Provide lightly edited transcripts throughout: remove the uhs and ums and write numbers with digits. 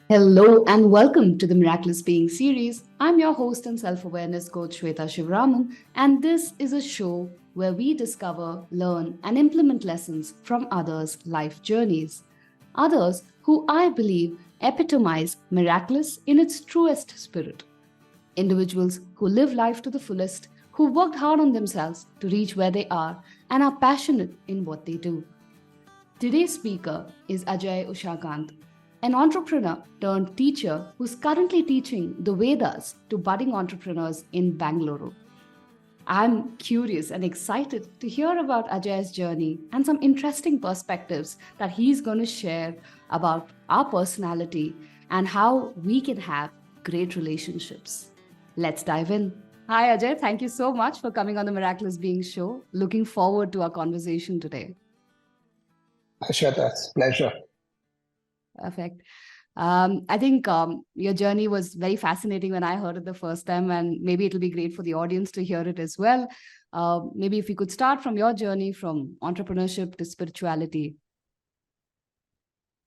Hello and welcome to the Meraklis Being series. I'm your host and self-awareness coach Shweta Shivraman, and this is a show where we discover, learn and implement lessons from others' life journeys. Others who I believe epitomize Meraklis in its truest spirit. Individuals who live life to the fullest, who worked hard on themselves to reach where they are and are passionate in what they do. Today's speaker is Ajay Ushakanth, an entrepreneur turned teacher who's currently teaching the Vedas to budding entrepreneurs in Bengaluru. I'm curious and excited to hear about Ajay's journey and some interesting perspectives that he's going to share about our personality and how we can have great relationships. Let's dive in. Hi, Ajay. Thank you so much for coming on the Miraculous Being show. Looking forward to our conversation today. Shweta, it's a pleasure. Perfect. I think your journey was very fascinating when I heard it the first time, and maybe it'll be great for the audience to hear it as well. Maybe if we could start from your journey from entrepreneurship to spirituality.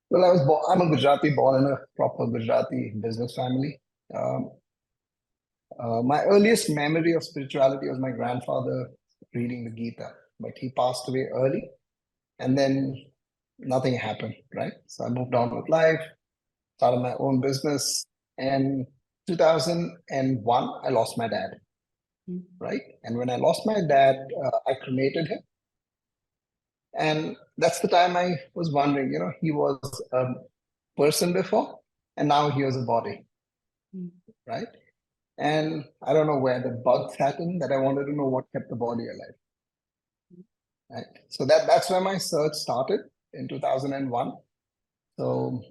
Well, I'm a Gujarati, born in a proper Gujarati business family. My earliest memory of spirituality was my grandfather reading the Gita, but he passed away early, and then nothing happened, right? So I moved on with life, started my own business, and 2001, I lost my dad, right? And when I lost my dad, I cremated him. And that's the time I was wondering, he was a person before, and now he was a body, right? And I don't know where the bug sat in that I wanted to know what kept the body alive. Right. So that's where my search started in 2001. So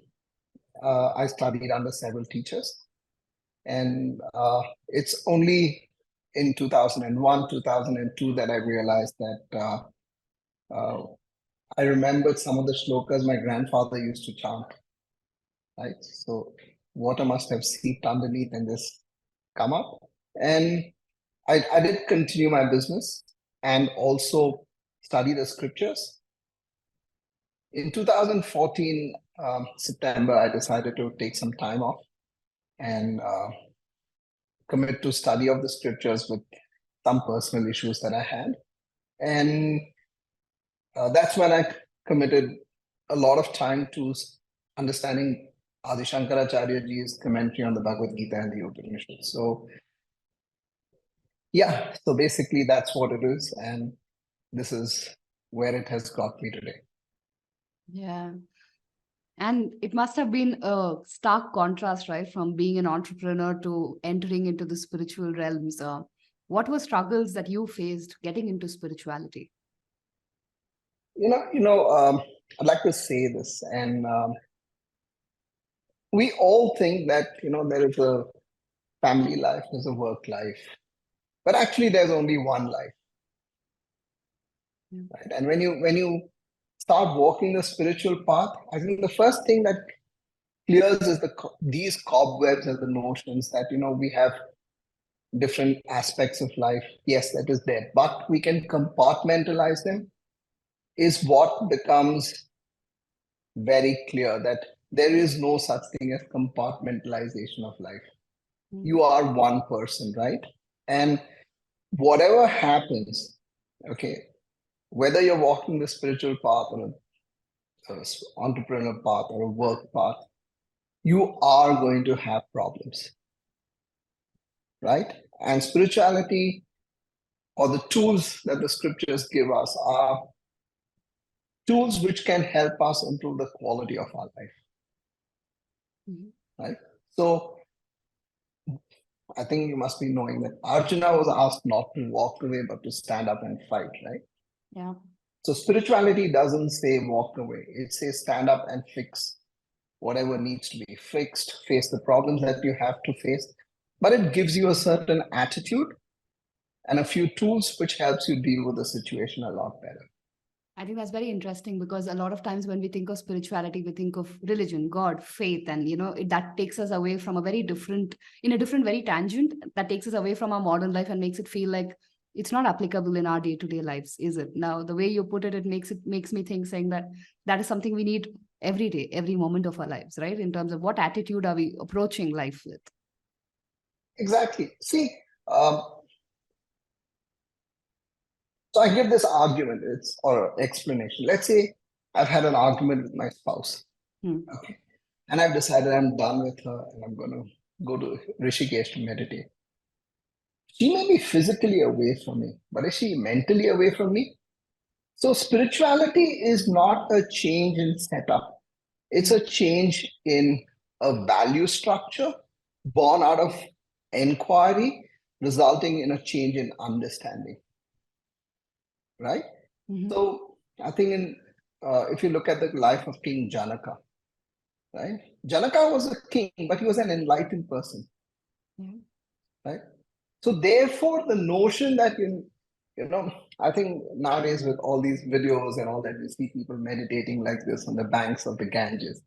I studied under several teachers. And it's only in 2001, 2002 that I realized that I remembered some of the shlokas my grandfather used to chant. Right. So water must have seeped underneath and just come up. And I did continue my business and also study the scriptures. In 2014, September, I decided to take some time off and commit to study of the scriptures with some personal issues that I had. And that's when I committed a lot of time to understanding Adi Shankaracharya ji's commentary on the Bhagavad Gita and the Upanishads. So yeah, so basically that's what it is. And this is where it has got me today. Yeah. And it must have been a stark contrast, right, from being an entrepreneur to entering into the spiritual realms. What were struggles that you faced getting into spirituality? I'd like to say this, and we all think that there is a family life, there's a work life, but actually there's only one life, right? And when you start walking the spiritual path, I think the first thing that clears is these cobwebs and the notions that we have different aspects of life. Yes, that is there, but we can compartmentalize them. Is what becomes very clear that there is no such thing as compartmentalization of life. You are one person, right? And whatever happens, okay, whether you're walking the spiritual path or a entrepreneur path or a work path, you are going to have problems, right? And spirituality or the tools that the scriptures give us are tools which can help us improve the quality of our life, right? So I think you must be knowing that Arjuna was asked not to walk away, but to stand up and fight, right? Yeah. So spirituality doesn't say walk away. It says stand up and fix whatever needs to be fixed, face the problems that you have to face. But it gives you a certain attitude and a few tools which helps you deal with the situation a lot better. I think that's very interesting because a lot of times when we think of spirituality, we think of religion, God, faith, and that takes us away from in a different, very tangent that takes us away from our modern life and makes it feel like it's not applicable in our day-to-day lives, is it? Now, the way you put it, it makes me think saying that is something we need every day, every moment of our lives, right? In terms of what attitude are we approaching life with? Exactly. See, um, so I give this argument, or explanation. Let's say I've had an argument with my spouse, Hmm. okay, and I've decided I'm done with her, and I'm going to go to Rishikesh to meditate. She may be physically away from me, but is she mentally away from me? So spirituality is not a change in setup. It's a change in a value structure born out of inquiry, resulting in a change in understanding, right? Mhm. So I think if you look at the life of King Janaka, right? Janaka was a king, but he was an enlightened person, Yeah. right? So therefore, the notion that I think nowadays with all these videos and all that, we see people meditating like this on the banks of the Ganges.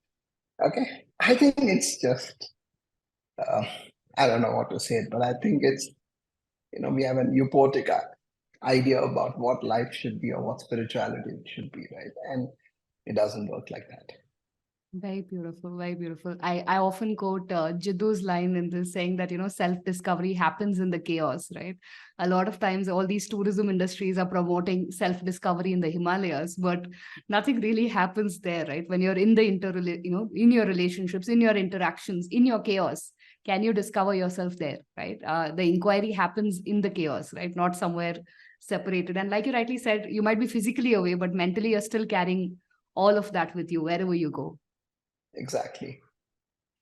Okay, I think it's just uh, I don't know what to say, but I think it's we have an utopic idea about what life should be or what spirituality should be, right? And it doesn't work like that. Very beautiful, very beautiful. I often quote Jiddu's line in this, saying that, self-discovery happens in the chaos, right? A lot of times all these tourism industries are promoting self-discovery in the Himalayas, but nothing really happens there, right? When you're in the in your relationships, in your interactions, in your chaos, can you discover yourself there, right? The inquiry happens in the chaos, right? Not somewhere separated. And like you rightly said, you might be physically away, but mentally you're still carrying all of that with you wherever you go. Exactly.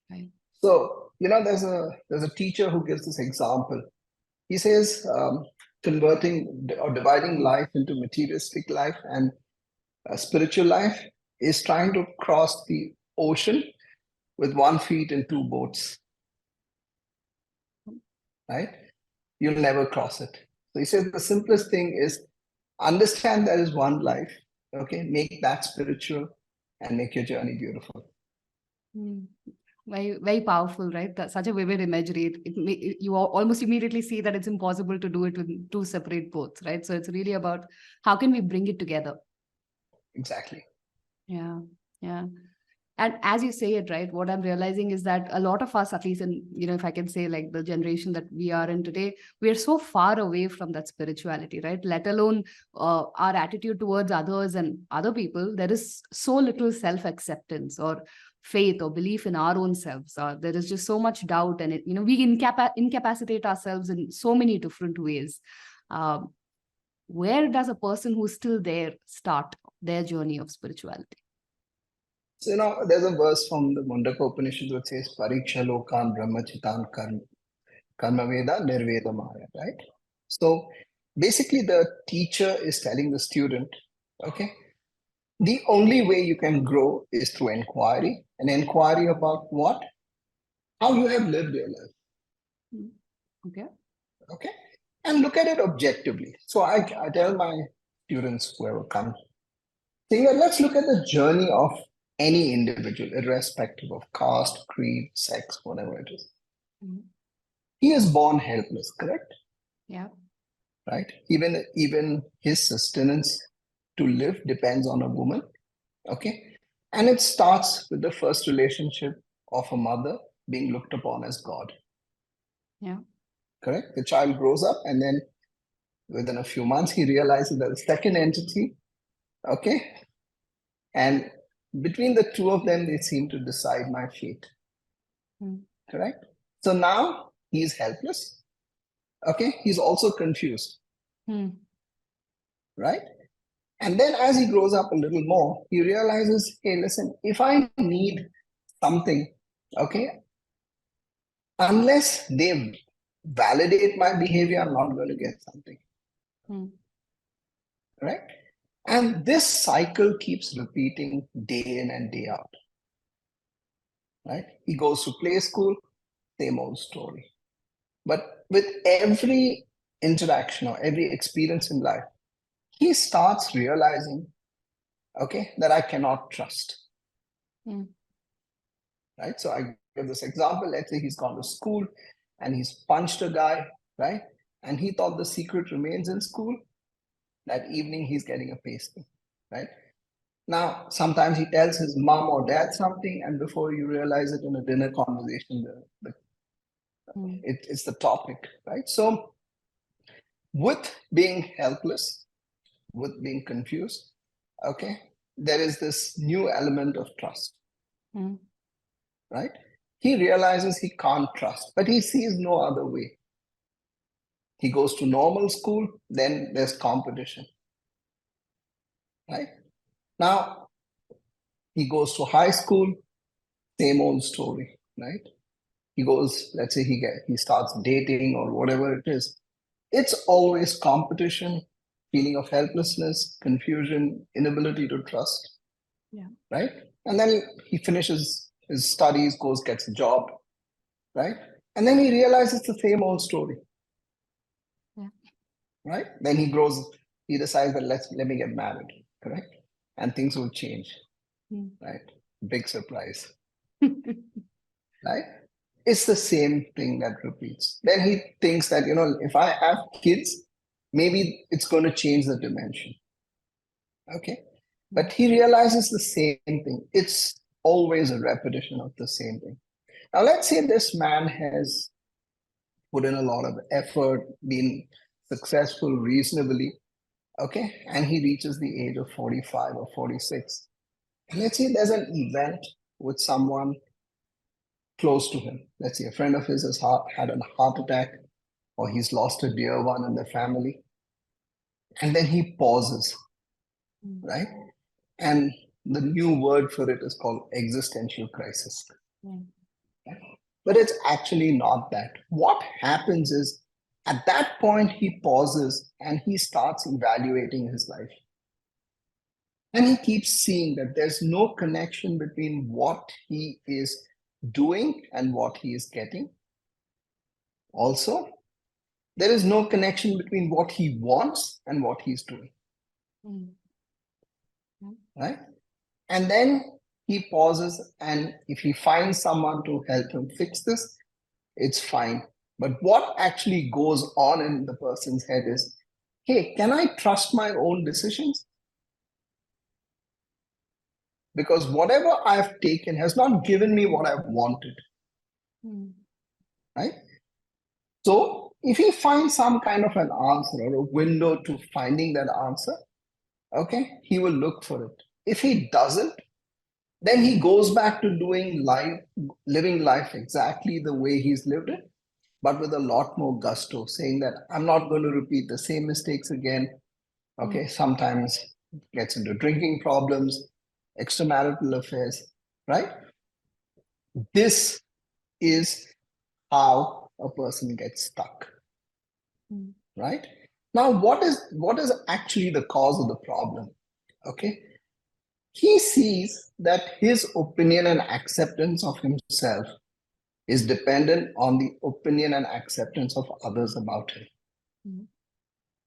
Right. So there's a teacher who gives this example. He says converting or dividing life into materialistic life and spiritual life is trying to cross the ocean with 1 foot in two boats, right? You'll never cross it. So he says the simplest thing is understand there is one life, okay? Make that spiritual and make your journey beautiful. Mm. Very, very powerful, right? That's such a vivid imagery. You almost immediately see that it's impossible to do it with two separate boats, right? So it's really about how can we bring it together. Exactly. Yeah, yeah. And as you say it, right, what I'm realizing is that a lot of us, at least in, if I can say like the generation that we are in today, we are so far away from that spirituality, right? Let alone our attitude towards others and other people. There is so little self-acceptance or faith or belief in our own selves. There is just so much doubt, and we incapacitate ourselves in so many different ways. Um, where does a person who's still there start their journey of spirituality? So, there's a verse from the Mundaka Upanishad that says, Pariksha lokan brahmachitan karma veda nirveda maya, right? So basically, the teacher is telling the student, okay, the only way you can grow is through inquiry. An inquiry about what? How you have lived your life, Mm. Okay. okay? And look at it objectively. So I tell my students, whoever comes, saying that let's look at the journey of any individual, irrespective of caste, creed, sex, whatever it is. Mhm. He is born helpless, correct? Yeah. Right? Even his sustenance to live depends on a woman. Okay. And it starts with the first relationship of a mother being looked upon as God. Yeah. Correct? The child grows up, and then within a few months, he realizes that the second entity, okay, and between the two of them, they seem to decide my fate. Mm. Correct? So now he's helpless. Okay. He's also confused, Mm. right? And then as he grows up a little more, he realizes, hey, listen, if I need something, okay, unless they validate my behavior, I'm not going to get something, Mm. right? And this cycle keeps repeating day in and day out, right? He goes to play school, same old story. But with every interaction or every experience in life, he starts realizing, okay, that I cannot trust, Mm. right? So I give this example. Let's say he's gone to school and he's punched a guy, right? And he thought the secret remains in school. That evening, he's getting a pasting, right? Now, sometimes he tells his mom or dad something, and before you realize it in a dinner conversation, it's the topic, right? So, with being helpless, with being confused, okay, there is this new element of trust, right? He realizes he can't trust, but he sees no other way. He goes to normal school, then there's competition, right? Now, he goes to high school, same old story, right? He goes, let's say he starts dating or whatever it is. It's always competition, feeling of helplessness, confusion, inability to trust, right? And then he finishes his studies, goes, gets a job, right? And then he realizes the same old story, right? Then he grows, he decides that let me get married, correct? And things will change, right? Big surprise, right? It's the same thing that repeats. Then he thinks that, if I have kids, maybe it's going to change the dimension. Okay. But he realizes the same thing. It's always a repetition of the same thing. Now, let's say this man has put in a lot of effort, been successful reasonably, okay, and he reaches the age of 45 or 46. And let's say there's an event with someone close to him. Let's say a friend of his has had a heart attack, or he's lost a dear one in the family. And then he pauses, right? And the new word for it is called existential crisis. But it's actually not that. What happens is at that point, he pauses and he starts evaluating his life. And he keeps seeing that there's no connection between what he is doing and what he is getting. Also, there is no connection between what he wants and what he's doing. Right? And then he pauses, and if he finds someone to help him fix this, it's fine. But what actually goes on in the person's head is, hey, can I trust my own decisions? Because whatever I've taken has not given me what I've wanted. Right? So if he finds some kind of an answer or a window to finding that answer, okay, he will look for it. If he doesn't, then he goes back to living life exactly the way he's lived it, but with a lot more gusto, saying that I'm not going to repeat the same mistakes again. Okay, sometimes gets into drinking problems, extramarital affairs, right? This is how a person gets stuck, right? Now, what is actually the cause of the problem? Okay, he sees that his opinion and acceptance of himself is dependent on the opinion and acceptance of others about him,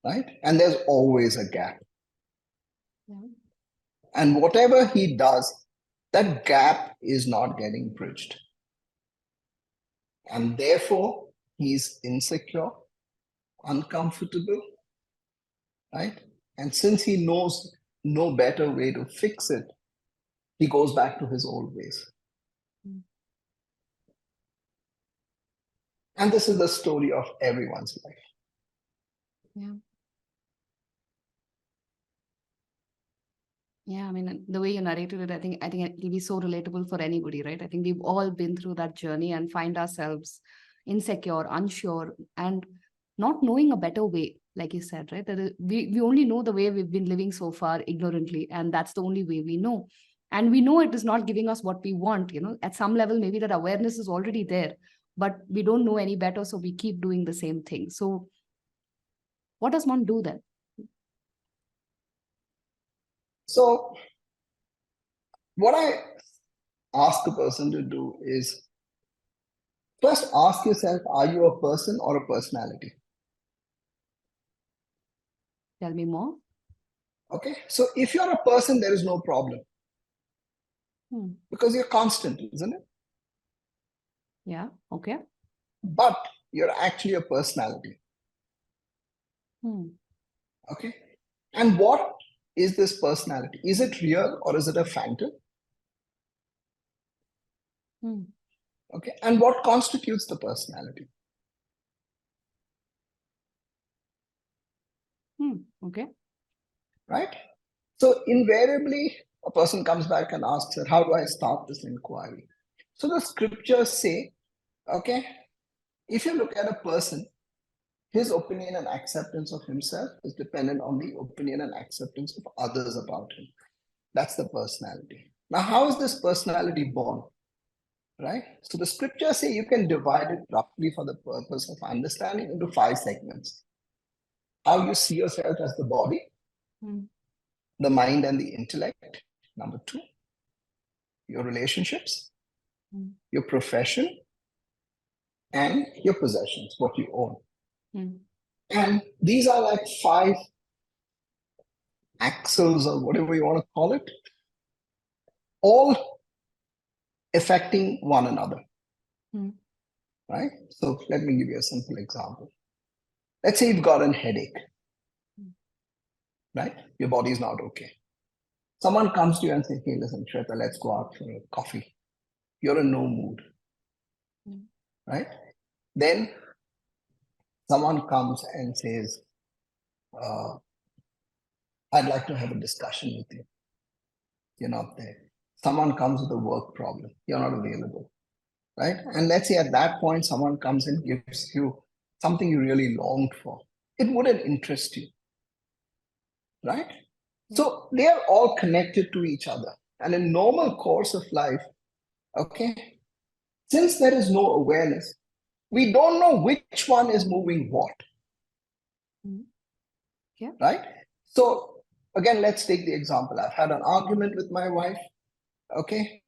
right? And there's always a gap. And whatever he does, that gap is not getting bridged. And therefore, he's insecure, uncomfortable, right? And since he knows no better way to fix it, he goes back to his old ways. And this is the story of everyone's life. Yeah, I mean, the way you narrated it, I think it'll be so relatable for anybody, right? I think we've all been through that journey and find ourselves insecure, unsure, and not knowing a better way, like you said, right? We only know the way we've been living so far ignorantly, and that's the only way we know. And we know it is not giving us what we want, at some level, maybe that awareness is already there, but we don't know any better, so we keep doing the same thing. So what does one do then? So, what I ask a person to do is first ask yourself, are you a person or a personality? Tell me more. Okay, so if you're a person, there is no problem because you're constant, isn't it? Yeah, okay. But you're actually a personality. Okay, and what is this personality? Is it real or is it a phantom? Okay, and what constitutes the personality? Okay. Right? So invariably, a person comes back and asks her, how do I start this inquiry? So the scriptures say, okay, if you look at a person, his opinion and acceptance of himself is dependent on the opinion and acceptance of others about him. That's the personality. Now, how is this personality born? Right? So the scriptures say you can divide it roughly for the purpose of understanding into 5 segments. How you see yourself as the body, the mind and the intellect. Number 2, your relationships, your profession, and your possessions, what you own. And these are like 5 axles or whatever you want to call it, all affecting one another. Right? So let me give you a simple example. Let's say you've got a headache. Right? Your body is not okay. Someone comes to you and says, hey, listen, Shweta, let's go out for a coffee. You're in no mood. Right? Then someone comes and says, I'd like to have a discussion with you. You're not there. Someone comes with a work problem. You're not available. Right? And let's say at that point, someone comes and gives you something you really longed for. It wouldn't interest you. Right? So they are all connected to each other. And in normal course of life, okay, since there is no awareness, we don't know which one is moving what. Right? So again, let's take the example. I've had an argument with my wife. Okay.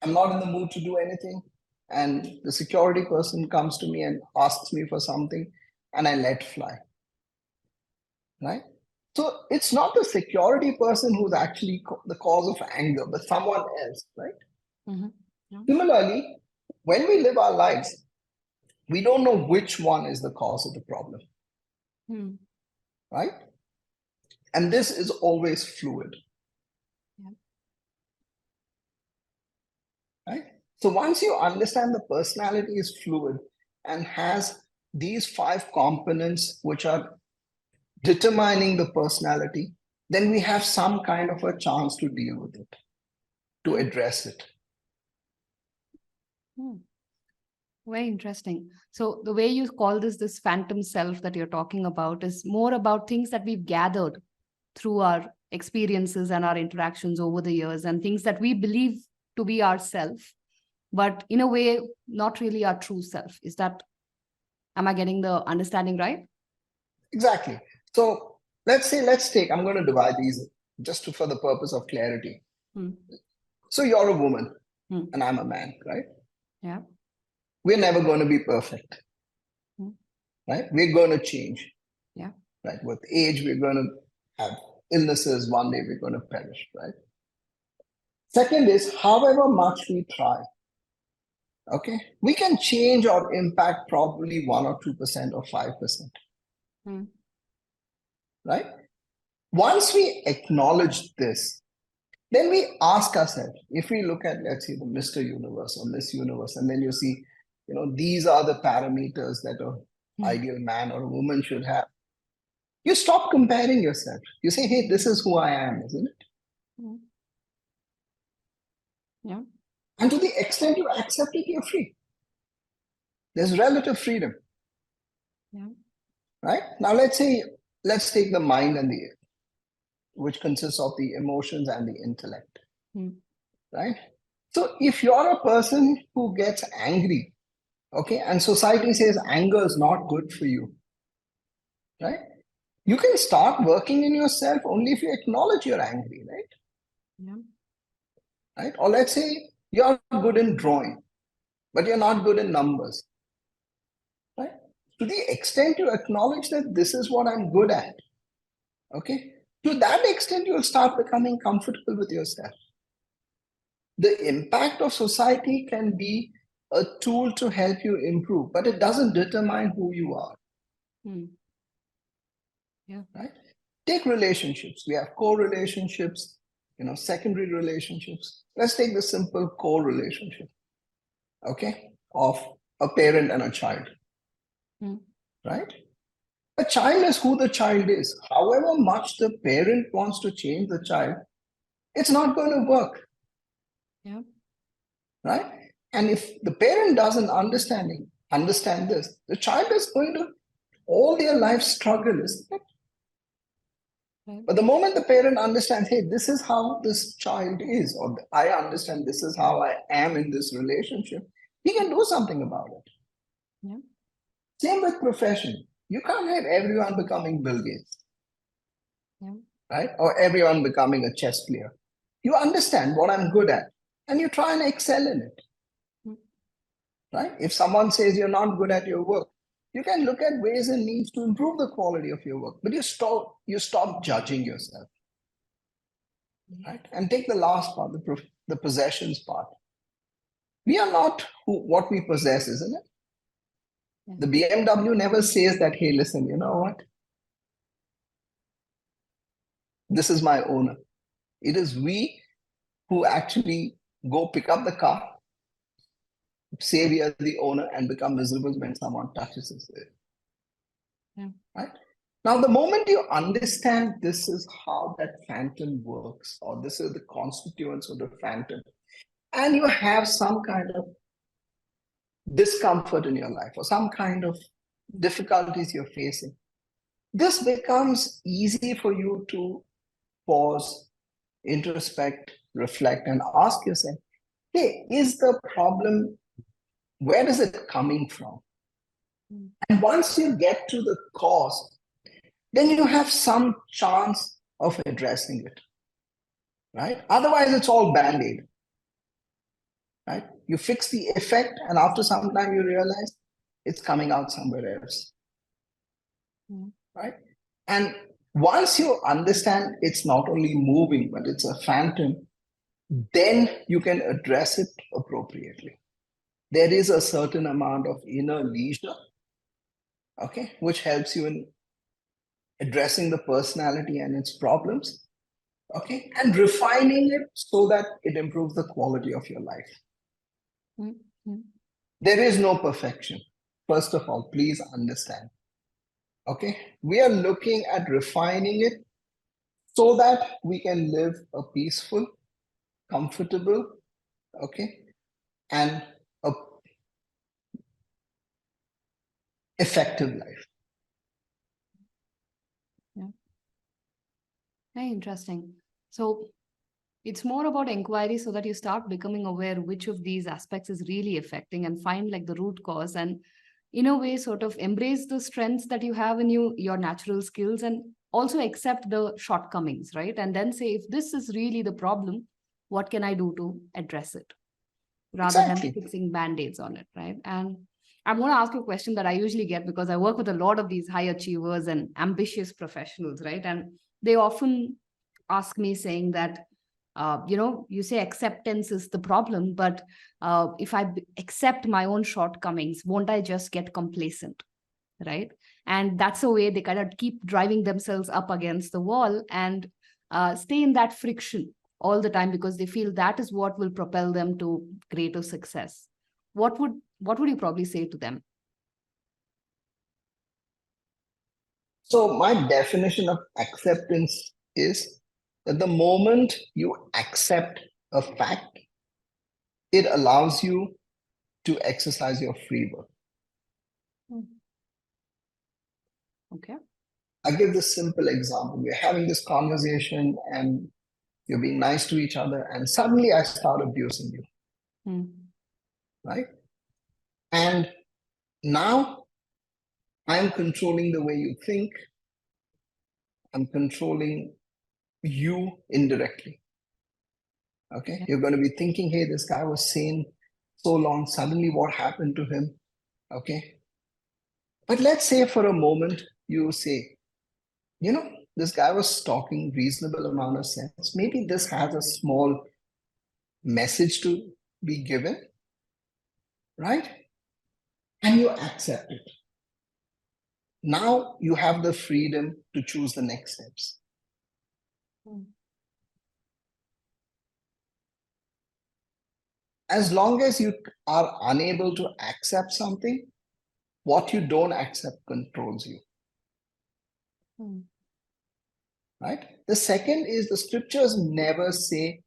I'm not in the mood to do anything. And the security person comes to me and asks me for something, and I let fly. Right? So it's not the security person who's actually the cause of anger, but someone else, right? Similarly, when we live our lives, we don't know which one is the cause of the problem. Right? And this is always fluid. Right? So once you understand the personality is fluid and has these 5 components which are determining the personality, then we have some kind of a chance to deal with it, to address it. Very interesting. So the way you call this phantom self that you're talking about is more about things that we've gathered through our experiences and our interactions over the years, and things that we believe to be ourself, but in a way, not really our true self. Am I getting the understanding right? Exactly. So let's take, I'm going to divide these just for the purpose of clarity. So you're a woman and I'm a man, right? Yeah. We're never going to be perfect. Right? We're going to change. Yeah. Right? With age, we're going to have illnesses. One day we're going to perish, right? Second is, however much we try, okay, we can change or impact probably 1 or 2% or 5%. Right? Once we acknowledge this, then we ask ourselves, if we look at, let's say, the Mr. Universe or Miss Universe, and then you see, these are the parameters that an ideal man or a woman should have. You stop comparing yourself. You say, hey, this is who I am, isn't it? Yeah. And to the extent you accept it, you're free. There's relative freedom. Yeah. Right? Now let's take the mind and which consists of the emotions and the intellect. Right? So if you're a person who gets angry, okay, and society says anger is not good for you, right? You can start working in yourself only if you acknowledge you're angry, right? Yeah. Right? Or let's say you're good in drawing, but you're not good in numbers. Right? To the extent you acknowledge that this is what I'm good at, okay, to that extent you'll start becoming comfortable with yourself. The impact of society can be a tool to help you improve, but it doesn't determine who you are. Yeah. Right? Take relationships. We have core relationships, secondary relationships. Let's take the simple core relationship, okay, of a parent and a child, right? A child is who the child is. However much the parent wants to change the child, it's not going to work. Yeah. Right? And if the parent doesn't understand this, the child is going to all their life struggle, isn't it? Right. But the moment the parent understands, hey, this is how this child is, or I understand this is how I am in this relationship, he can do something about it. Yeah. Same with profession. You can't have everyone becoming Bill Gates, right? Or everyone becoming a chess player. You understand what I'm good at, and you try and excel in it. Right? If someone says you're not good at your work, you can look at ways and means to improve the quality of your work, but you stop judging yourself. Right? And take the last part, the possessions part. We are not what we possess, isn't it? Yeah. The BMW never says that, hey, listen, you know what? This is my owner. It is we who actually go pick up the car, say we are the owner, and become miserable when someone touches us. Yeah. Right? Now, the moment you understand this is how that phantom works, or this is the constituents of the phantom, and you have some kind of discomfort in your life or some kind of difficulties you're facing, this becomes easy for you to pause, introspect, reflect, and ask yourself, hey, is the problem, where is it coming from? And once you get to the cause, then you have some chance of addressing it, right? Otherwise, it's all band-aid, right? You fix the effect, and after some time, you realize it's coming out somewhere else, right? And once you understand it's not only moving, but it's a phantom, then you can address it appropriately. There is a certain amount of inner leisure, okay, which helps you in addressing the personality and its problems, okay, and refining it so that it improves the quality of your life. Mm-hmm. There is no perfection. First of all, please understand. Okay, we are looking at refining it so that we can live a peaceful, comfortable, okay, and a effective life. Yeah. Very interesting. So it's more about inquiry so that you start becoming aware which of these aspects is really affecting and find like the root cause, and in a way sort of embrace the strengths that you have in you, your natural skills, and also accept the shortcomings, right? And then say, if this is really the problem, what can I do to address it, rather than Exactly. fixing band-aids on it, right? And I'm going to ask you a question that I usually get, because I work with a lot of these high achievers and ambitious professionals, right? And they often ask me saying that, you say acceptance is the problem, but if I accept my own shortcomings, won't I just get complacent, right? And that's a way they kind of keep driving themselves up against the wall and stay in that friction all the time, because they feel that is what will propel them to greater success. What would you probably say to them? So, my definition of acceptance is that the moment you accept a fact, it allows you to exercise your free will. Okay. I give this simple example. We're having this conversation and you're being nice to each other, and suddenly I start abusing you, right? And now I'm controlling the way you think, I'm controlling you indirectly. Okay. Yeah. You're going to be thinking, hey, this guy was sane so long. Suddenly, what happened to him? Okay. But let's say for a moment, you say, this guy was talking reasonable amount of sense. Maybe this has a small message to be given, right? And you accept it. now you have the freedom to choose the next steps. As long as you are unable to accept something, what you don't accept controls you. Right? The second is the scriptures never say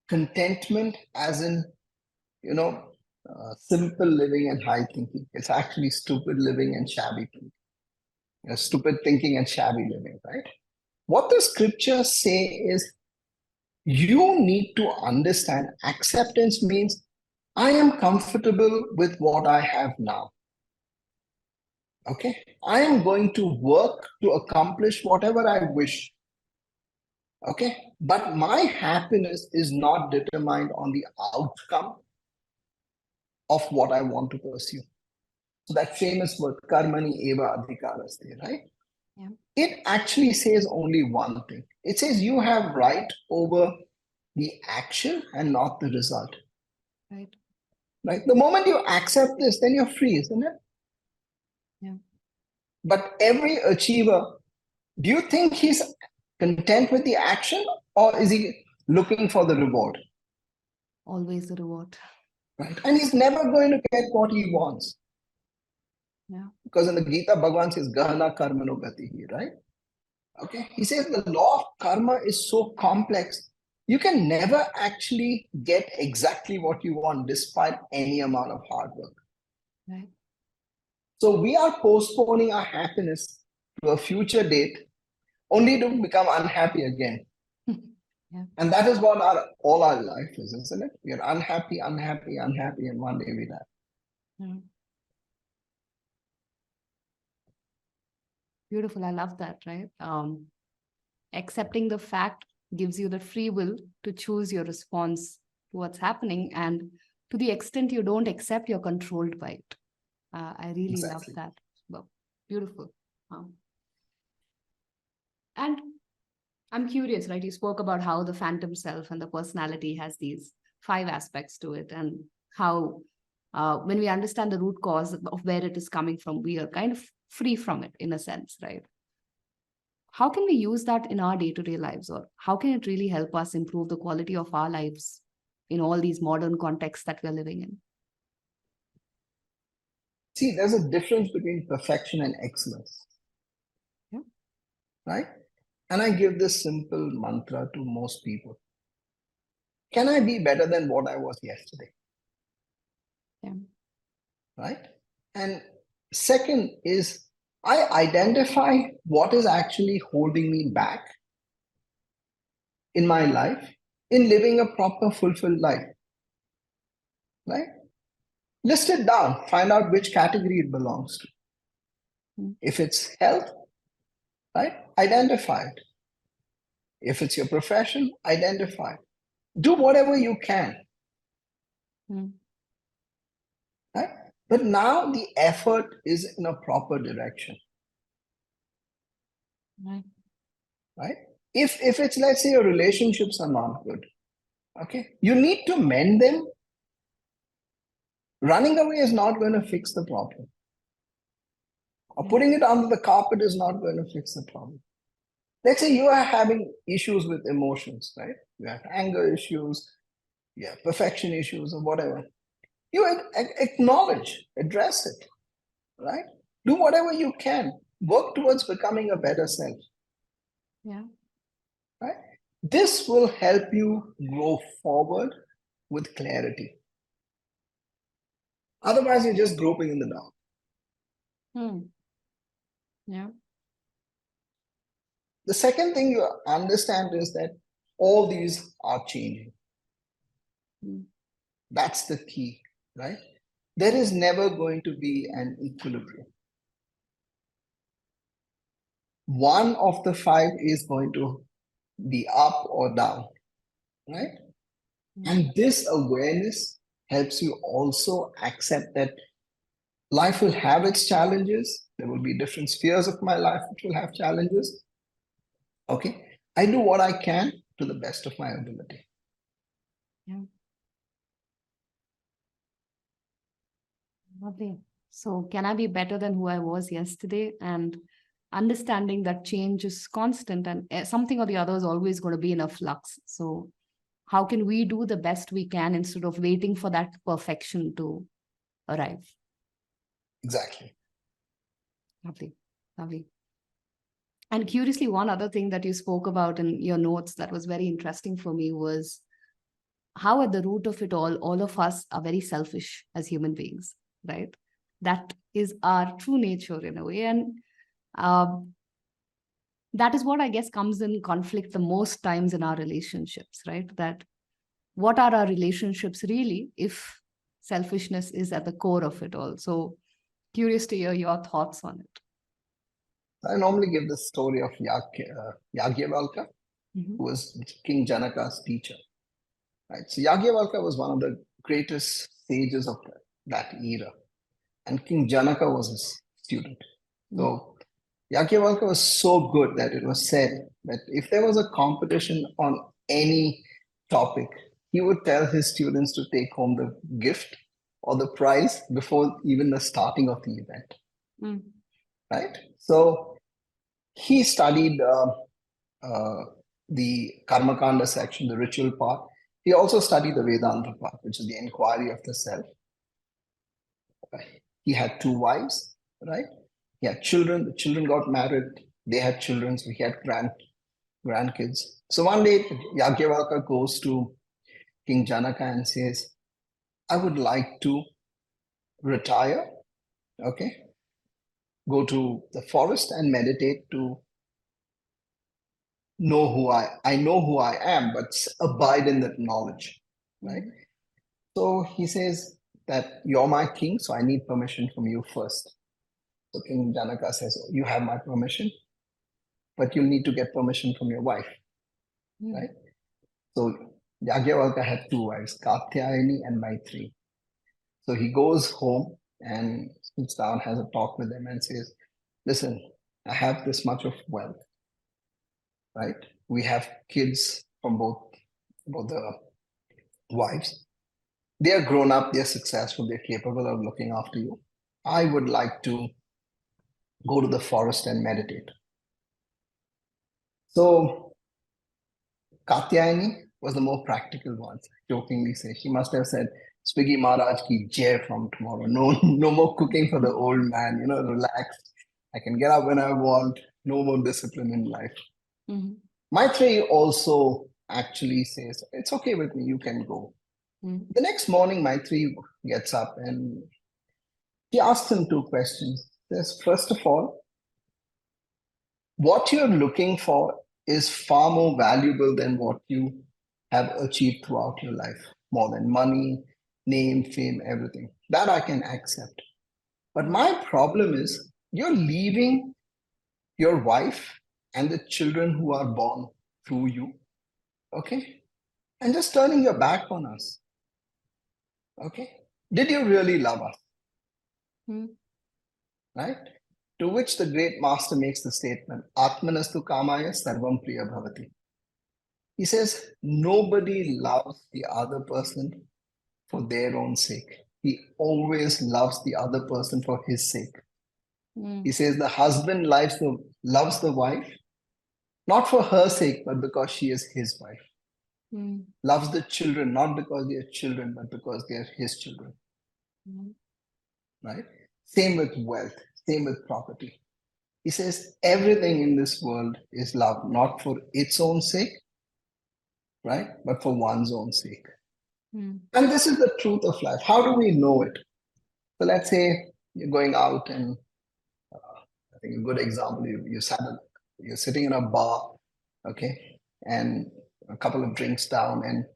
contentment as in, simple living and high thinking. It's actually stupid living and shabby thinking. Stupid thinking and shabby living, right? What the scriptures say is you need to understand acceptance means I am comfortable with what I have now. Okay? I am going to work to accomplish whatever I wish. Okay? But my happiness is not determined on the outcome of what I want to pursue. So that famous word, karmani eva adhikaraste, right? Yeah. It actually says only one thing. It says you have right over the action and not the result. Right. Right? The moment you accept this, then you're free, isn't it? Yeah. But every achiever, do you think he's content with the action or is he looking for the reward? Always the reward. Right? And he's never going to get what he wants. Yeah. Because in the Gita, Bhagavan says, Gahana karmano gatihi, right? Okay. He says the law of karma is so complex. You can never actually get exactly what you want despite any amount of hard work. Right. So we are postponing our happiness to a future date only to become unhappy again. Yeah. And that is what all our life is, isn't it? We are unhappy, unhappy, unhappy, and one day we die. Yeah. Beautiful. I love that, right? Accepting the fact gives you the free will to choose your response to what's happening. And to the extent you don't accept, you're controlled by it. I really love Exactly. that. Well, beautiful. And I'm curious, right? You spoke about how the phantom self and the personality has these 5 aspects to it, and how when we understand the root cause of where it is coming from, we are kind of free from it in a sense, right? How can we use that in our day-to-day lives, or how can it really help us improve the quality of our lives in all these modern contexts that we're living in? See, there's a difference between perfection and excellence. Yeah. Right? And I give this simple mantra to most people. Can I be better than what I was yesterday? Yeah. Right? And second is I identify what is actually holding me back in my life in living a proper, fulfilled life. Right? List it down, find out which category it belongs to. If it's health, right? Identify it. If it's your profession, identify it. Do whatever you can. Right? But now the effort is in a proper direction. Right? If it's, let's say, your relationships are not good, okay, you need to mend them. Running away is not going to fix the problem. Or putting it under the carpet is not going to fix the problem. Let's say you are having issues with emotions, right? You have anger issues, you have perfection issues, or whatever. You acknowledge, address it, right? Do whatever you can. Work towards becoming a better self. Yeah. Right? This will help you go forward with clarity. Otherwise, you're just groping in the dark. Yeah. The second thing you understand is that all these are changing. That's the key, right? There is never going to be an equilibrium. One of the 5 is going to be up or down, right? And this awareness helps you also accept that life will have its challenges. There will be different spheres of my life which will have challenges. Okay. I do what I can to the best of my ability. Yeah. Lovely. So, can I be better than who I was yesterday? And understanding that change is constant and something or the other is always going to be in a flux. So, how can we do the best we can instead of waiting for that perfection to arrive? Exactly. Lovely. Lovely. And curiously, one other thing that you spoke about in your notes that was very interesting for me was how, at the root of it all of us are very selfish as human beings, right? That is our true nature in a way. And um, that is what I guess comes in conflict the most times in our relationships, right? That what are our relationships really if selfishness is at the core of it all? So, curious to hear your thoughts on it. I normally give the story of Yagyavalkya, Mhm. who was King Janaka's teacher. Right? So Yagyavalkya was one of the greatest sages of that era, and King Janaka was his student. So Yagyavalkya was so good that it was said that if there was a competition on any topic, he would tell his students to take home the gift or the prize before even the starting of the event. Mm. Right? So he studied uh, the Karmakanda section, the ritual part. He also studied the Vedanta part, which is the inquiry of the self. He had two wives, right? He had children. The children got married. They had children. So he had grandkids. So one day, Yagyavalkya goes to King Janaka and says, I would like to retire, okay? Go to the forest and meditate to know who I know who I am, but abide in that knowledge, right? Mm. So he says that you're my king, so I need permission from you first. So King Janaka says, you have my permission, but you'll need to get permission from your wife, Mm. right? So Yagyavalkya had two wives, Katyayani and Maitri. So he goes home and sits down, has a talk with them, and says, listen, I have this much of wealth, right? We have kids from both the wives. They are grown up, they're successful, they're capable of looking after you. I would like to go to the forest and meditate. So Katyayani was the more practical one, jokingly say. She must have said, Swiggy Maharaj ki jai from tomorrow. No, no more cooking for the old man, relax. I can get up when I want, no more discipline in life. Mhm. Maitreyi also actually says, it's okay with me, you can go. Mhm. The next morning, Maitreyi gets up and he asks him two questions. Says, first of all, what you're looking for is far more valuable than what you have achieved throughout your life, more than money, name, fame, everything. That I can accept. But my problem is you're leaving your wife and the children who are born through you, okay? And just turning your back on us, okay? Did you really love us, Mhm. right? To which the great master makes the statement, Atmanastu Kamaya Sarvam Priya Bhavati. He says, nobody loves the other person for their own sake. He always loves the other person for his sake. He Mhm. says the husband loves the wife, not for her sake, but because she is his wife. Mhm. Loves the children, not because they are children, but because they are his children. Mhm. Right? Same with wealth, same with property. He says everything in this world is love, not for its own sake, right? But for one's own sake. Mhm. And this is the truth of life. How do we know it? So let's say you're going out, and I think a good example, you're sitting in a bar, okay, and a couple of drinks down, and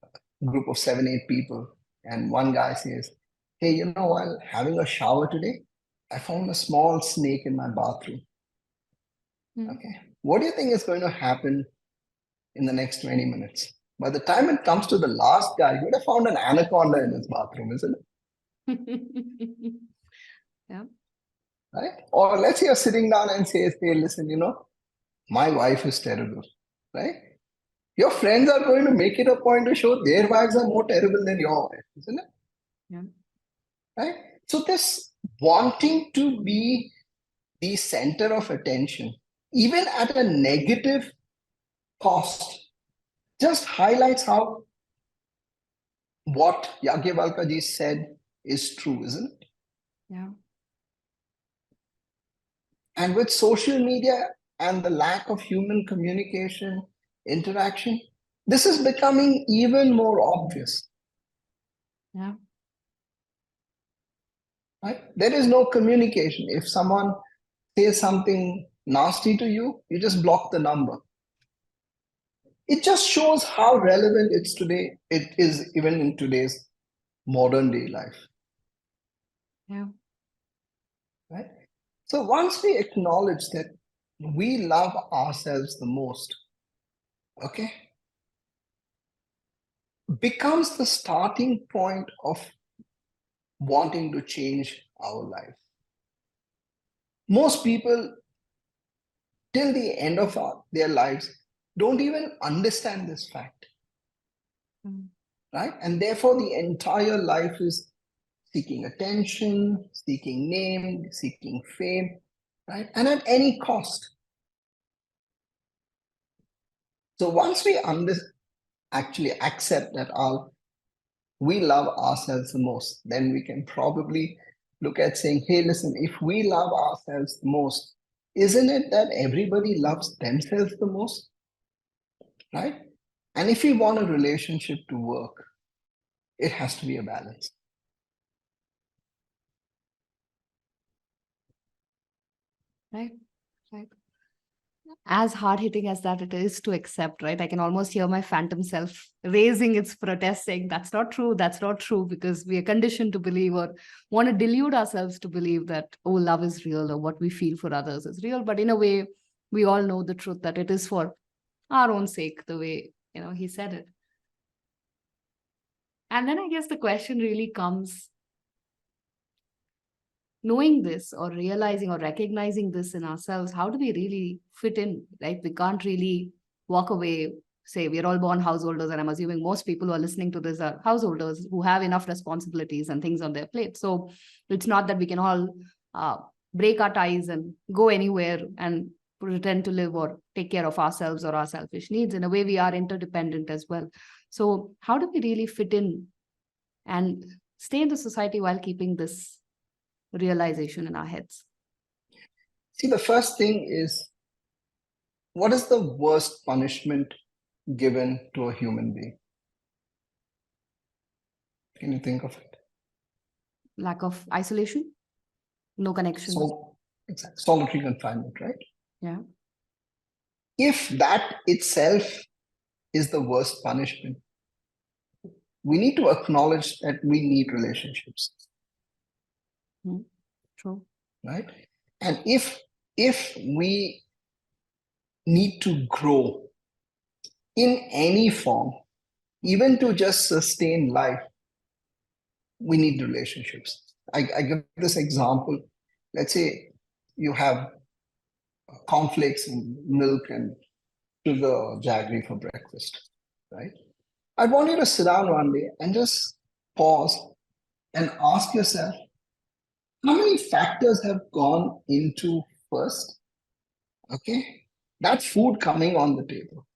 a group of 7, 8 people, and one guy says, "Hey, while having a shower today, I found a small snake in my bathroom." Mhm. Okay, what do you think is going to happen in the next 20 minutes? By the time it comes to the last guy, you would have found an anaconda in his bathroom, isn't it? Yeah. Right? Or let's say you're sitting down and says, "Hey, listen, my wife is terrible," right? Your friends are going to make it a point to show their wives are more terrible than your wife, isn't it? Yeah. Right? So this wanting to be the center of attention, even at a negative cost, just highlights how what Yagyavalkya ji said is true, isn't it? Yeah. And with social media and the lack of human communication, interaction, this is becoming even more obvious. Yeah. Right? There is no communication. If someone says something nasty to you, you just block the number. It just shows how relevant it's today. It is even in today's modern day life. Yeah. Right? So once we acknowledge that we love ourselves the most, okay, becomes the starting point of wanting to change our life. Most people, till the end of their lives, don't even understand this fact, right? And therefore, the entire life is seeking attention, seeking name, seeking fame, right? And at any cost. So once we actually accept that we love ourselves the most, then we can probably look at saying, hey, listen, if we love ourselves the most, isn't it that everybody loves themselves the most? Right? And if we want a relationship to work, it has to be a balance. Right. Right. As hard hitting as that it is to accept, right? I can almost hear my phantom self raising its protest, saying, that's not true, that's not true, because we are conditioned to believe or want to delude ourselves to believe that, oh, love is real or what we feel for others is real. But in a way, we all know the truth that it is for our own sake, the way, he said it. And then I guess the question really comes, knowing this or realizing or recognizing this in ourselves, how do we really fit in, right? We can't really walk away, say we're all born householders, and I'm assuming most people who are listening to this are householders who have enough responsibilities and things on their plate. So it's not that we can all break our ties and go anywhere and pretend to live or take care of ourselves or our selfish needs. In a way, we are interdependent as well. So how do we really fit in and stay in the society while keeping this realization in our heads? See, the first thing is, what is the worst punishment given to a human being? Can you think of it? Lack of isolation, no connections. Exactly. Solitary confinement, right? Yeah. If that itself is the worst punishment, we need to acknowledge that we need relationships. True. Right? And if we need to grow in any form, even to just sustain life, we need relationships. I give this example. Let's say you have cornflakes and milk and sugar or jaggery for breakfast, right? I want you to sit down one day and just pause and ask yourself, how many factors have gone into first? Okay, that food coming on the table.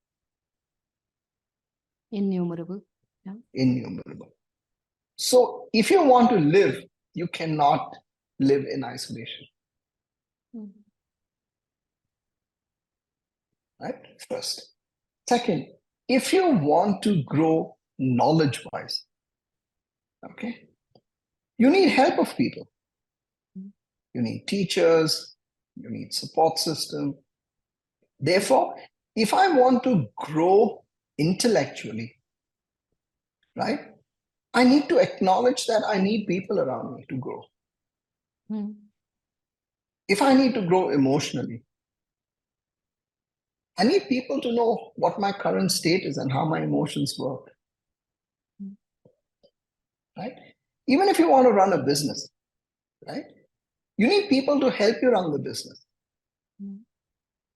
Innumerable. Yeah. Innumerable. So if you want to live, you cannot live in isolation. Right? First. Second, if you want to grow knowledge-wise, okay, you need help of people. You need teachers, you need support system. Therefore, if I want to grow intellectually, right, I need to acknowledge that I need people around me to grow. If I need to grow emotionally, I need people to know what my current state is and how my emotions work. Right? Even if you want to run a business, right? You need people to help you run the business.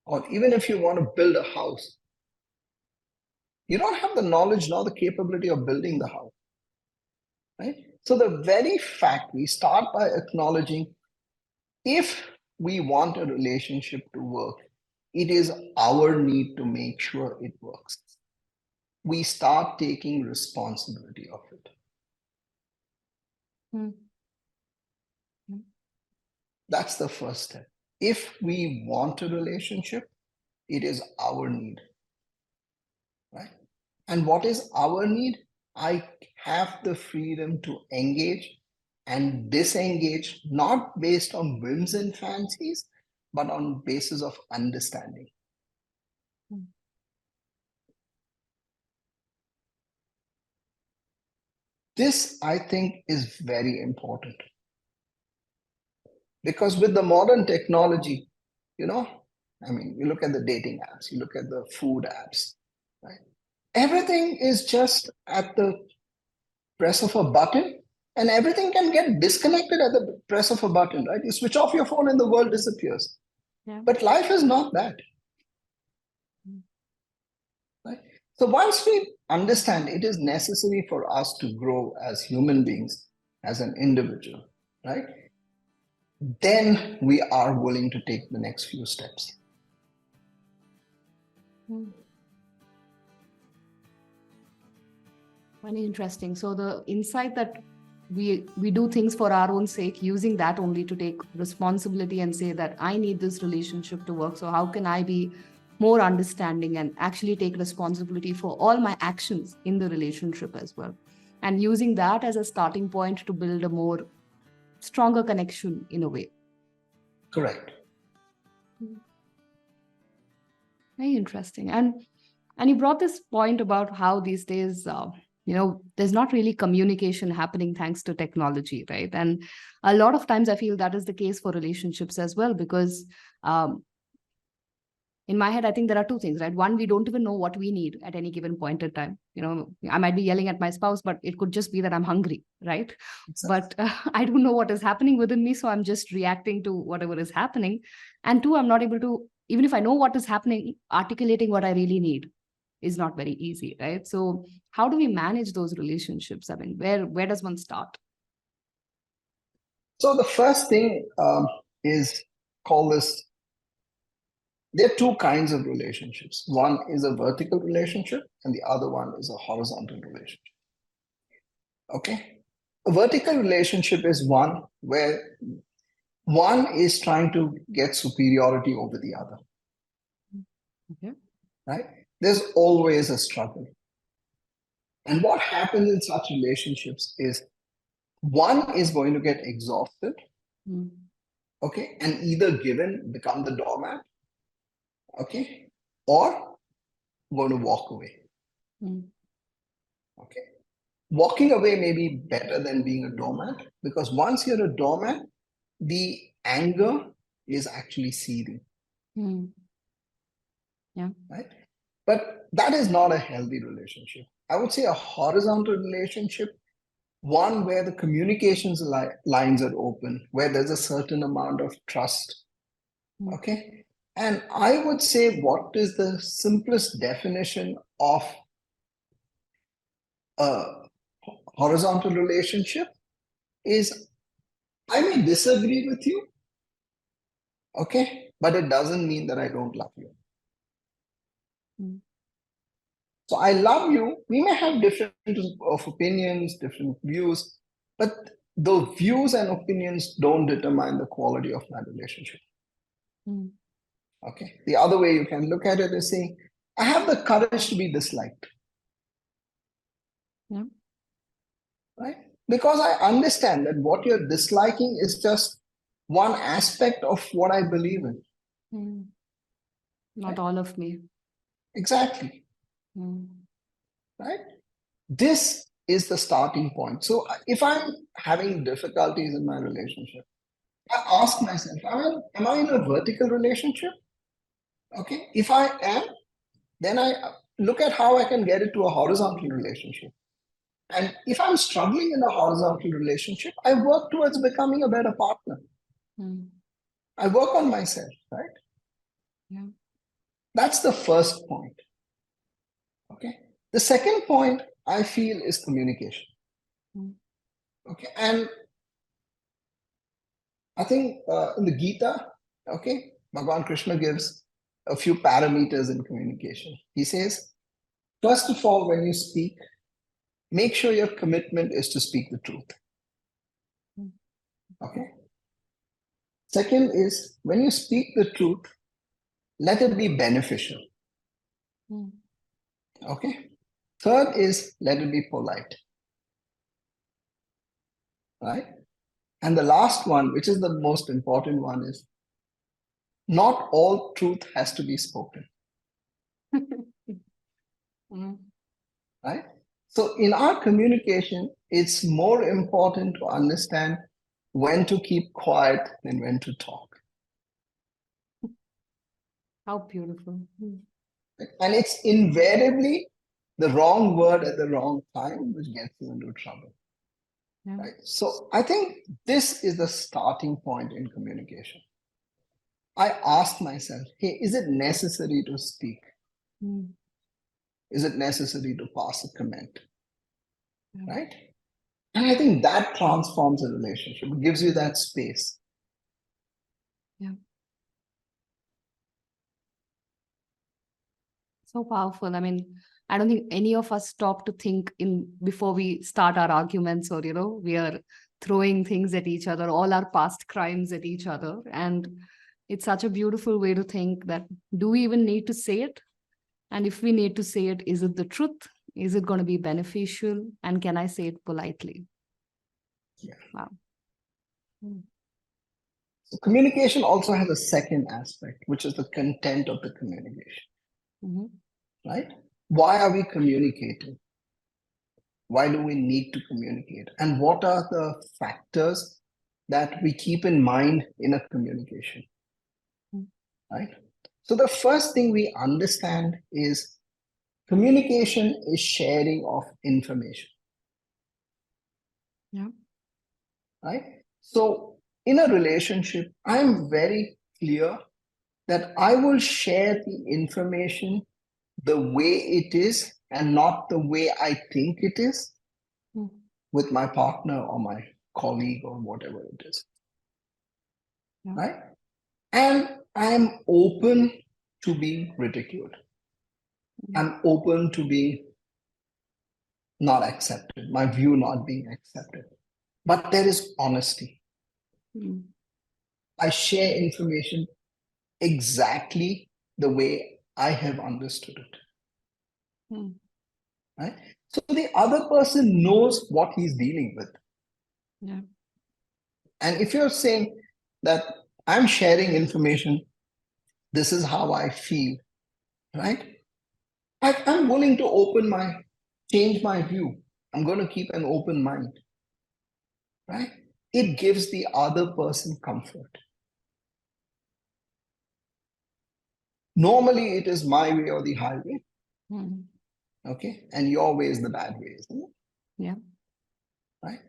Or even if you want to build a house, you don't have the knowledge nor the capability of building the house. Right? So the very fact we start by acknowledging If we want a relationship to work, it is our need to make sure it works. We start taking responsibility of it. That's the first step. If we want a relationship, it is our need, right? And what is our need? I have the freedom to engage and disengage, not based on whims and fancies, but on basis of understanding. This, I think, is very important. Because with the modern technology, you look at the dating apps, you look at the food apps, right? Everything is just at the press of a button, and everything can get disconnected at the press of a button, right? You switch off your phone and the world disappears. Yeah. But life is not that. Right? So once we understand it is necessary for us to grow as human beings, as an individual, right? Then we are willing to take the next few steps. Very interesting. So the insight that we do things for our own sake, using that only to take responsibility and say that I need this relationship to work. So how can I be more understanding and actually take responsibility for all my actions in the relationship as well? And using that as a starting point to build a more stronger connection in a way. Correct. Very interesting. And you brought this point about how these days, there's not really communication happening thanks to technology, right? And a lot of times I feel that is the case for relationships as well, because in my head, I think there are two things, right? One, we don't even know what we need at any given point in time. I might be yelling at my spouse, but it could just be that I'm hungry, right? Exactly. But I don't know what is happening within me, so I'm just reacting to whatever is happening. And two, I'm not able to, even if I know what is happening, articulating what I really need is not very easy, right? So how do we manage those relationships? I mean, where does one start? So the first thing is call this. There are two kinds of relationships. One is a vertical relationship, and the other one is a horizontal relationship. Okay? A vertical relationship is one where one is trying to get superiority over the other. Okay. Right? There's always a struggle. And what happens in such relationships is one is going to get exhausted, okay, and either become the doormat, okay, or going to walk away. Okay. Walking away may be better than being a doormat, because once you're a doormat, the anger is actually seething. Yeah. Right? But that is not a healthy relationship. I would say a horizontal relationship, one where the communications lines are open, where there's a certain amount of trust. Okay. And I would say, what is the simplest definition of a horizontal relationship is, I may disagree with you, okay, but it doesn't mean that I don't love you. So I love you. We may have different of opinions, different views, but the views and opinions don't determine the quality of my relationship. Okay. The other way you can look at it is saying, I have the courage to be disliked. Yeah. Right? Because I understand that what you're disliking is just one aspect of what I believe in. Not right? All of me. Exactly. Right? This is the starting point. So if I'm having difficulties in my relationship, I ask myself, am I in a vertical relationship? Okay. If I am, then I look at how I can get it to a horizontal relationship. And if I'm struggling in a horizontal relationship, I work towards becoming a better partner. I work on myself, right? Yeah. That's the first point. Okay. The second point I feel is communication. Okay. And I think in the Gita, okay, Bhagavan Krishna gives a few parameters in communication. He says, first of all, when you speak, make sure your commitment is to speak the truth. Okay. Second is, when you speak the truth, let it be beneficial. Okay. Third is, let it be polite. Right? And the last one, which is the most important one, is not all truth has to be spoken. Right? So in our communication, it's more important to understand when to keep quiet than when to talk. How beautiful. And it's invariably the wrong word at the wrong time which gets you into trouble. Yeah. Right? So I think this is the starting point in communication. I asked myself, hey, is it necessary to speak? Is it necessary to pass a comment? Yeah. Right? And I think that transforms a relationship. It gives you that space. Yeah. So powerful. I mean, I don't think any of us stop to think in before we start our arguments, or we are throwing things at each other, all our past crimes at each other. And it's such a beautiful way to think that, do we even need to say it? And if we need to say it, is it the truth? Is it going to be beneficial? And can I say it politely? Yeah. Wow. So communication also has a second aspect, which is the content of the communication. Right? Why are we communicating? Why do we need to communicate? And what are the factors that we keep in mind in a communication? Right? So the first thing we understand is communication is sharing of information. Yeah. Right? So in a relationship, I'm very clear that I will share the information the way it is and not the way I think it is with my partner or my colleague or whatever it is. Yeah. Right? And I'm open to being ridiculed. I'm open to being not accepted, my view not being accepted. But there is honesty. I share information exactly the way I have understood it. Right? So the other person knows what he's dealing with. Yeah. And if you're saying that I'm sharing information, this is how I feel, right? I'm willing to change my view. I'm going to keep an open mind, right? It gives the other person comfort. Normally, it is my way or the highway, okay? And your way is the bad way, isn't it? Yeah. Right?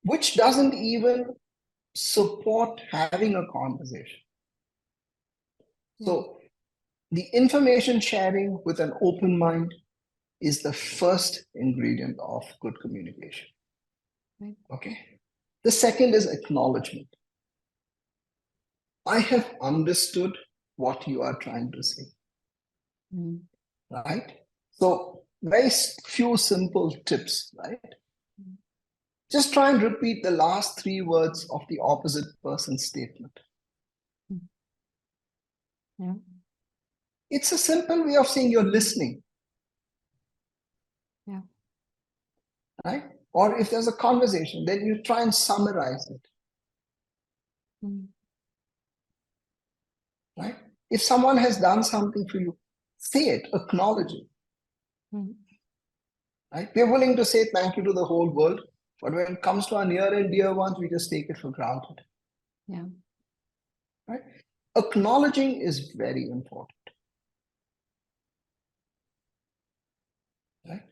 Which doesn't even support having a conversation. So the information sharing with an open mind is the first ingredient of good communication. Right. Okay. The second is acknowledgement. I have understood what you are trying to say. Right? So very few simple tips, right? Just try and repeat the last three words of the opposite person's statement. Yeah. It's a simple way of saying you're listening. Yeah. Right? Or if there's a conversation, then you try and summarize it. Right? If someone has done something for you, say it, acknowledge it. Right? We're willing to say thank you to the whole world, but when it comes to our near and dear ones, we just take it for granted. Yeah. Right? Acknowledging is very important. Right?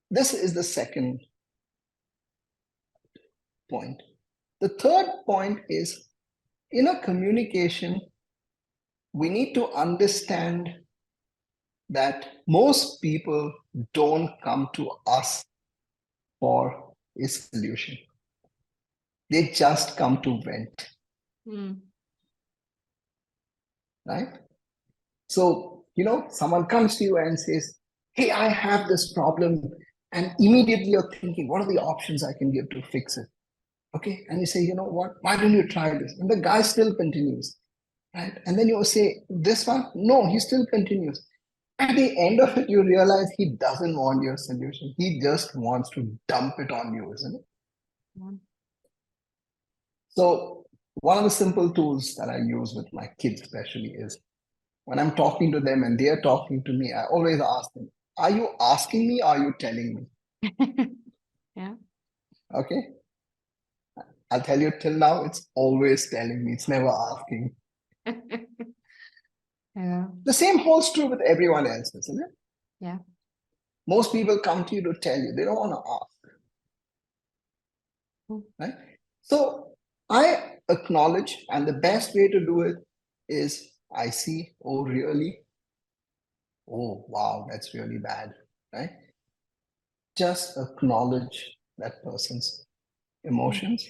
This is the second point. The third point is, in a communication, we need to understand that most people don't come to us for a solution. They just come to vent. right? So, someone comes to you and says, hey, I have this problem. And immediately you're thinking, what are the options I can give to fix it? Okay. And you say, you know what? Why don't you try this? And the guy still continues, right? And then you say, this one? No, he still continues. At the end of it, you realize he doesn't want your solution. He just wants to dump it on you, isn't it? Yeah. So, one of the simple tools that I use with my kids, especially, is when I'm talking to them and they're talking to me, I always ask them, are you asking me or are you telling me? Yeah. Okay. I'll tell you till now, it's always telling me, it's never asking. Yeah. The same holds true with everyone else, isn't it? Yeah. Most people come to you to tell you, they don't want to ask, right? So I acknowledge, and the best way to do it is I see, oh, really? Oh, wow, that's really bad, right? Just acknowledge that person's emotions,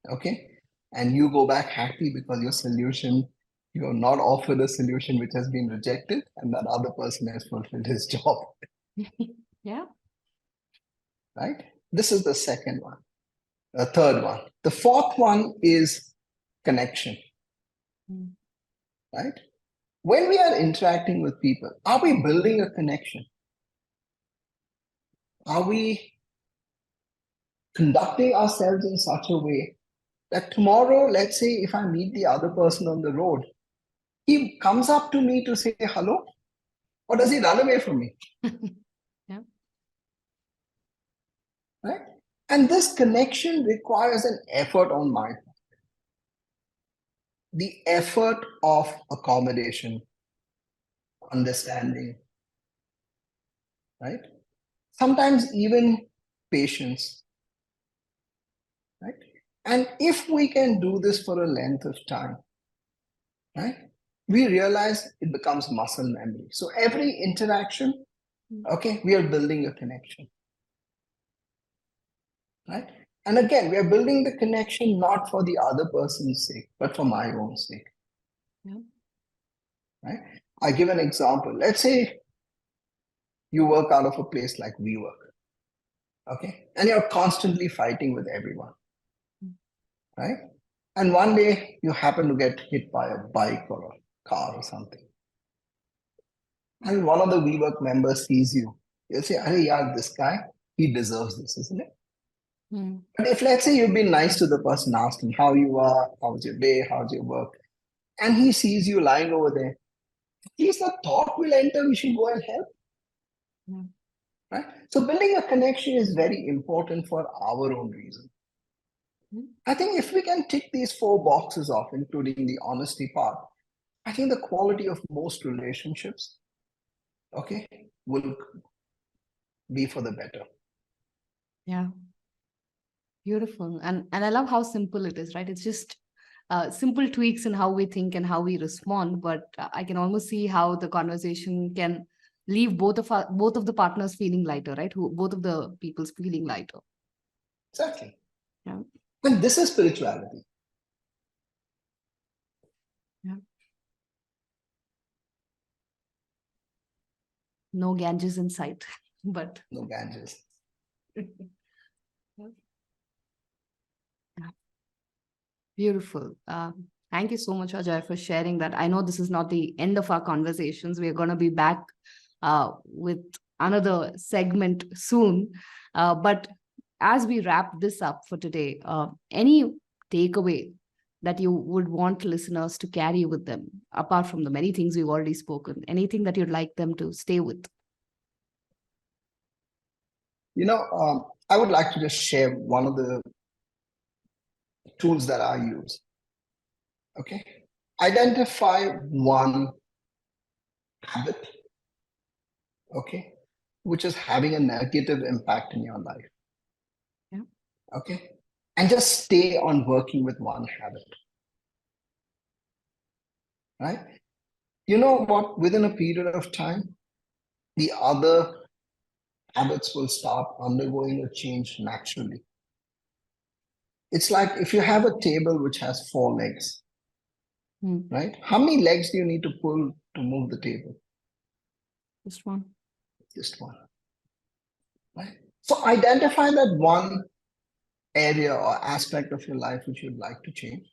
okay? And you go back happy because your solution, you're not offered a solution which has been rejected, and that other person has fulfilled his job, Yeah. right? This is the second one. The third one. The fourth one is connection, right? When we are interacting with people, are we building a connection? Are we conducting ourselves in such a way that tomorrow, let's say, if I meet the other person on the road, he comes up to me to say hello, or does he run away from me? Yeah. Right? And this connection requires an effort on my part. The effort of accommodation, understanding, right? Sometimes even patience, right? And if we can do this for a length of time, right, we realize it becomes muscle memory. So every interaction, okay, we are building a connection, right? And again, we are building the connection not for the other person's sake, but for my own sake, Yeah. right? I give an example. Let's say you work out of a place like we work, okay, and you're constantly fighting with everyone, right? And one day you happen to get hit by a bike or a car or something. And one of the WeWork members sees you. You'll say, hey, yeah, this guy, he deserves this, isn't it? But if, let's say, you've been nice to the person, asked him how you are, how's your day, how's your work, and he sees you lying over there, at least the thought will enter, we should go and help, Yeah. right? So building a connection is very important for our own reason. I think if we can tick these four boxes off, including the honesty part, I think the quality of most relationships, okay, will be for the better. Yeah. Beautiful. And I love how simple it is, right? It's just simple tweaks in how we think and how we respond, but I can almost see how the conversation can leave both of the partners feeling lighter, right? Who both of the people's feeling lighter. Exactly. Yeah. And this is spirituality. Yeah. No Ganges in sight, but No Ganges. beautiful. Thank you so much, Ajay, for sharing that. I know this is not the end of our conversations. We're going to be back with another segment soon. But as we wrap this up for today, any takeaway that you would want listeners to carry with them, apart from the many things we've already spoken, anything that you'd like them to stay with? I would like to just share one of the tools that I use. Okay. Identify one habit, okay, which is having a negative impact in your life. Yeah. Okay. And just stay on working with one habit. Right? You know what? Within a period of time, the other habits will start undergoing a change naturally. It's like if you have a table which has four legs, right? How many legs do you need to pull to move the table? Just one. Just one, right? So identify that one area or aspect of your life which you'd like to change.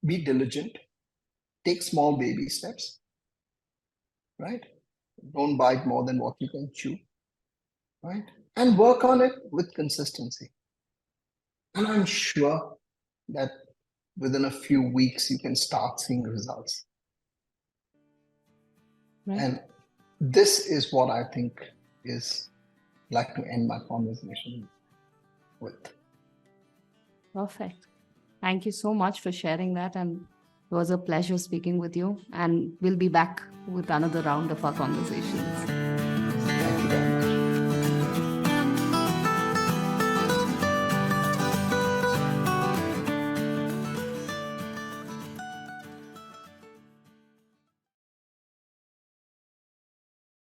Be diligent. Take small baby steps, right? Don't bite more than what you can chew, right? And work on it with consistency. And I'm sure that within a few weeks, you can start seeing results. Right. And this is what I think is like to end my conversation with. Perfect. Thank you so much for sharing that. And it was a pleasure speaking with you. And we'll be back with another round of our conversations.